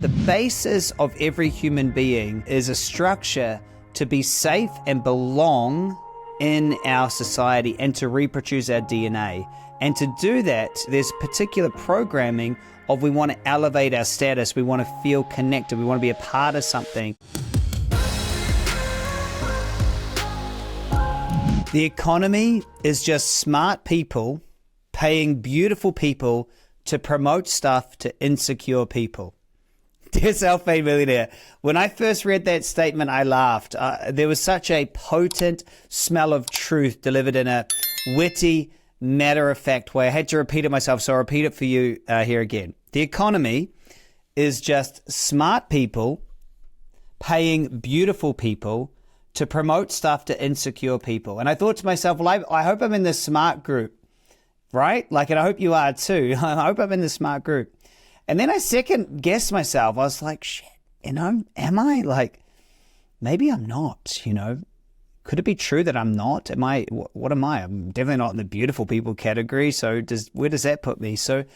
The basis of every human being is a structure to be safe and belong in our society and to reproduce our DNA. And to do that, there's particular programming of we want to elevate our status, we want to feel connected, we want to be a part of something. The economy is just smart people paying beautiful people to promote stuff to insecure people. Dear self-made millionaire, when I first read that statement, I laughed. There was such a potent smell of truth delivered in a witty, matter-of-fact way. I had to repeat it myself, so I'll repeat it for you here again. The economy is just smart people paying beautiful people to promote stuff to insecure people. And I thought to myself, well, I hope I'm in the smart group, right? Like, and I hope you are too. I hope I'm in the smart group. And then I second guessed myself. I was like, shit, am I? Like, maybe I'm not, Could it be true that I'm not? What am I? I'm definitely not in the beautiful people category. So where does that put me? So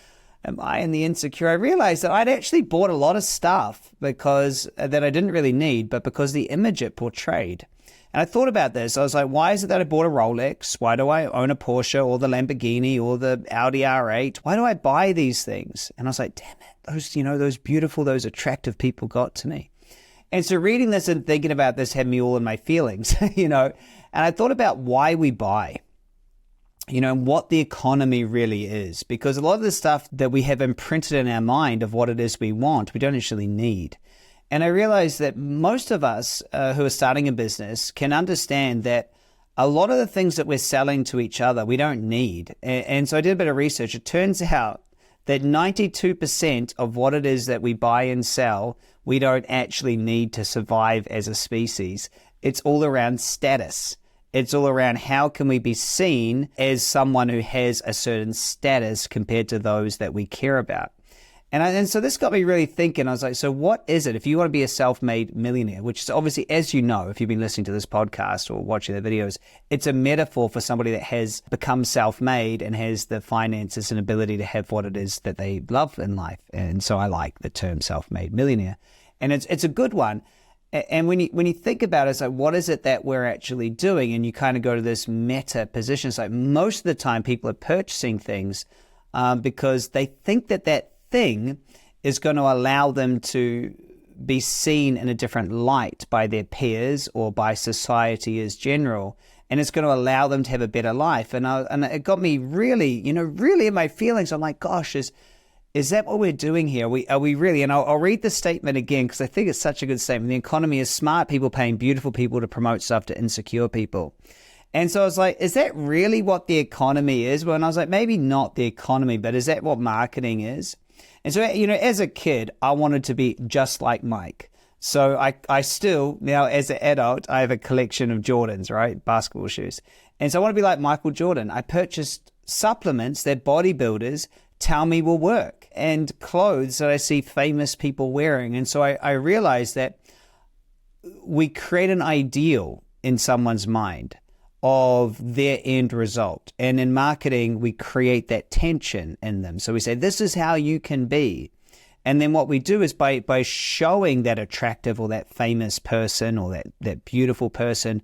am I in the insecure? I realized that I'd actually bought a lot of stuff because that I didn't really need, but because the image it portrayed. And I thought about this. I was like, why is it that I bought a Rolex? Why do I own a Porsche or the Lamborghini or the Audi R8? Why do I buy these things? And I was like, damn it, those beautiful, those attractive people got to me. And so reading this and thinking about this had me all in my feelings, and I thought about why we buy, and what the economy really is. Because a lot of the stuff that we have imprinted in our mind of what it is we want, we don't actually need. And I realized that most of us who are starting a business can understand that a lot of the things that we're selling to each other, we don't need. And so I did a bit of research. It turns out that 92% of what it is that we buy and sell, we don't actually need to survive as a species. It's all around status. It's all around how can we be seen as someone who has a certain status compared to those that we care about. And so this got me really thinking. I was like, so what is it? If you want to be a self-made millionaire, which is obviously, as you know, if you've been listening to this podcast or watching the videos, it's a metaphor for somebody that has become self-made and has the finances and ability to have what it is that they love in life. And so I like the term self-made millionaire. And it's a good one. And when you think about it, it's like, what is it that we're actually doing? And you kind of go to this meta position. It's like most of the time people are purchasing things because they think that thing is going to allow them to be seen in a different light by their peers or by society as general. And it's going to allow them to have a better life. And it got me really, really in my feelings. I'm like, gosh, is that what we're doing here? Are we really? And I'll read the statement again because I think it's such a good statement. The economy is smart people paying beautiful people to promote stuff to insecure people. And so I was like, is that really what the economy is? Well, and I was like, maybe not the economy, but is that what marketing is? And so, as a kid, I wanted to be just like Mike. So I still, now as an adult, I have a collection of Jordans, right? Basketball shoes. And so I want to be like Michael Jordan. I purchased supplements that bodybuilders tell me will work and clothes that I see famous people wearing. And so I realized that we create an ideal in someone's mind of their end result. And in marketing, we create that tension in them. So we say, this is how you can be. And then what we do is by showing that attractive or that famous person or that beautiful person,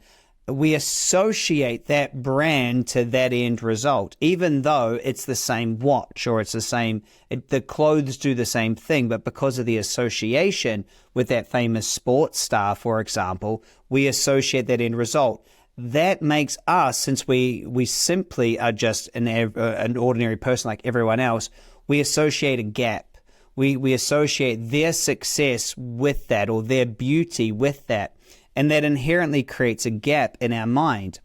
we associate that brand to that end result, even though it's the same watch or it's the same, the clothes do the same thing. But because of the association with that famous sports star, for example, we associate that end result. That makes us, since we simply are just an ordinary person like everyone else, we associate a gap. We associate their success with that or their beauty with that. And that inherently creates a gap in our mind.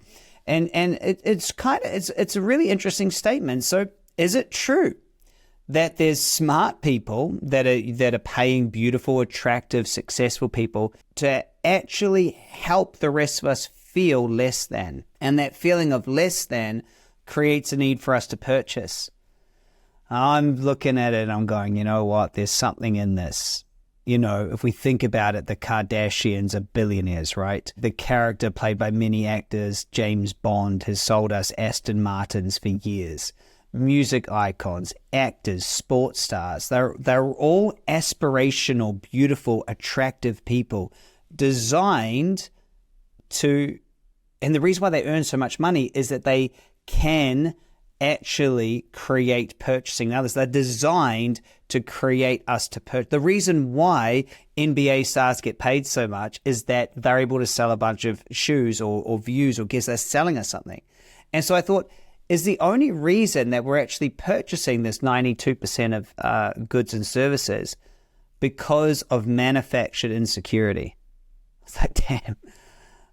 And it's a really interesting statement. So is it true that there's smart people that are paying beautiful, attractive, successful people to actually help the rest of us feel less than? And that feeling of less than creates a need for us to purchase. I'm looking at it and I'm going, you know what? There's something in this. If we think about it, the Kardashians are billionaires, right? The character played by many actors, James Bond, has sold us Aston Martins for years. music icons, actors, sports stars. They're all aspirational, beautiful, attractive people designed to, and the reason why they earn so much money is that they can actually create purchasing others. They're designed to create us to purchase. The reason why NBA stars get paid so much is that they're able to sell a bunch of shoes or views or guess they're selling us something. And so I thought, is the only reason that we're actually purchasing this 92% of goods and services because of manufactured insecurity? It's like, damn,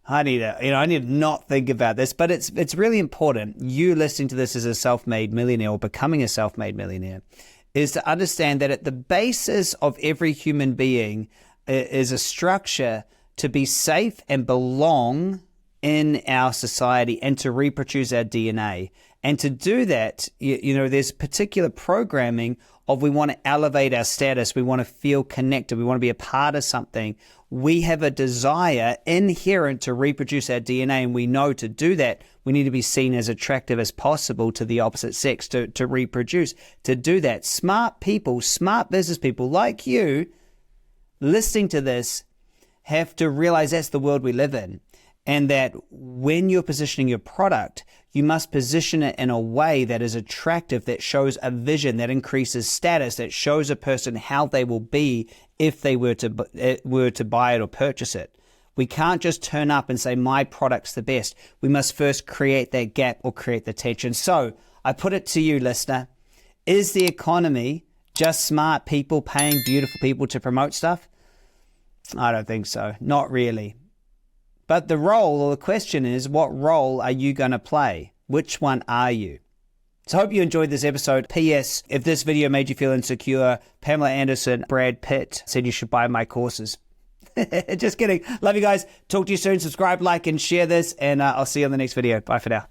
I need to not think about this, but it's really important. You listening to this as a self-made millionaire or becoming a self-made millionaire is to understand that at the basis of every human being is a structure to be safe and belong in our society and to reproduce our DNA. And to do that, there's particular programming of we want to elevate our status. We want to feel connected. We want to be a part of something. We have a desire inherent to reproduce our DNA. And we know to do that, we need to be seen as attractive as possible to the opposite sex to reproduce. To do that, smart people, smart business people like you listening to this have to realize that's the world we live in. And that when you're positioning your product, you must position it in a way that is attractive, that shows a vision, that increases status, that shows a person how they will be if they were to buy it or purchase it. We can't just turn up and say, my product's the best. We must first create that gap or create the tension. So I put it to you, listener. Is the economy just smart people paying beautiful people to promote stuff? I don't think so. Not really. But the role or the question is, what role are you going to play? Which one are you? So I hope you enjoyed this episode. P.S. If this video made you feel insecure, Pamela Anderson, Brad Pitt said you should buy my courses. Just kidding. Love you guys. Talk to you soon. Subscribe, like, and share this. And I'll see you on the next video. Bye for now.